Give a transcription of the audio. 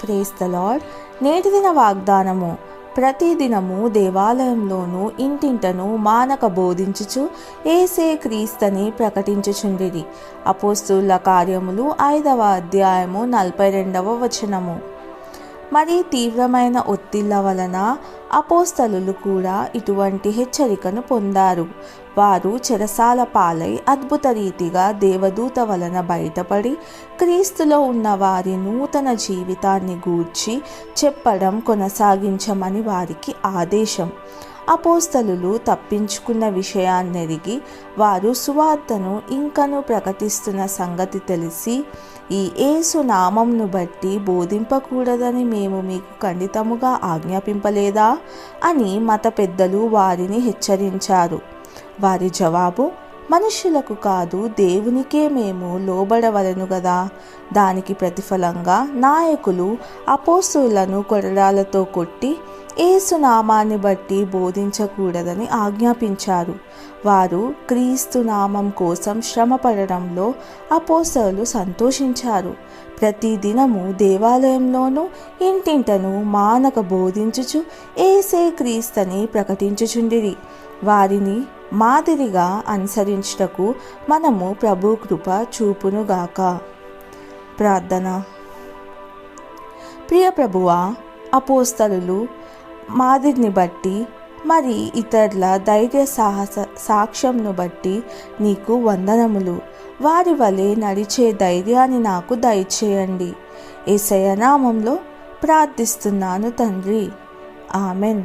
Praise the lord. నేటి దిన వాగ్దానము. ప్రతిదినము దేవాలయంలోనూ ఇంటింటను మానక బోధించుచు యేసే క్రీస్తుని ప్రకటించుచుండిరి. అపోస్తలుల కార్యములు 5వ అధ్యాయము 42వ వచనము. మరి తీవ్రమైన ఒత్తిళ్ల వలన అపోస్తలులు కూడా ఇటువంటి హెచ్చరికను పొందారు. వారు చెరసాల పాలై అద్భుత రీతిగా దేవదూత వలన బయటపడి క్రీస్తులో ఉన్న వారి నూతన జీవితాన్ని గూర్చి చెప్పడం కొనసాగించమని వారికి ఆదేశం. అపోస్తలులు తప్పించుకున్న విషయాన్నెరిగి వారు సువార్తను ఇంకను ప్రకటిస్తున్న సంగతి తెలిసి, ఈ యేసు నామంను బట్టి బోధింపకూడదని మేము మీకు ఖండితముగా ఆజ్ఞాపింపలేదా అని మత పెద్దలు వారిని హెచ్చరించారు. వారి జవాబు, మనుషులకు కాదు దేవునికే మేము లోబడవలెను గదా. దానికి ప్రతిఫలంగా నాయకులు అపోస్తలులను కొరడాలతో కొట్టి యేసు నామాన్ని బట్టి బోధించకూడదని ఆజ్ఞాపించారు. వారు క్రీస్తు నామం కోసం శ్రమ పడడంలో అపోస్తలులు సంతోషించారు. ప్రతిదినము దేవాలయంలోనూ ఇంటింటను మానక బోధించుచు యేసే క్రీస్తుని ప్రకటించుచుండిరి. వారిని మాదిరిగా అనుసరించుటకు మనము ప్రభు కృప చూపునుగాక. ప్రార్థన. ప్రియ ప్రభువా, అపోస్తలులు మాదిరిని బట్టి మరి ఇతరుల ధైర్య సాక్ష్యంను బట్టి నీకు వందనములు. వారి వలె నడిచే ధైర్యాన్ని నాకు దయచేయండి. యేసయ్య నామంలో ప్రార్థిస్తున్నాను తండ్రి. ఆమెన్.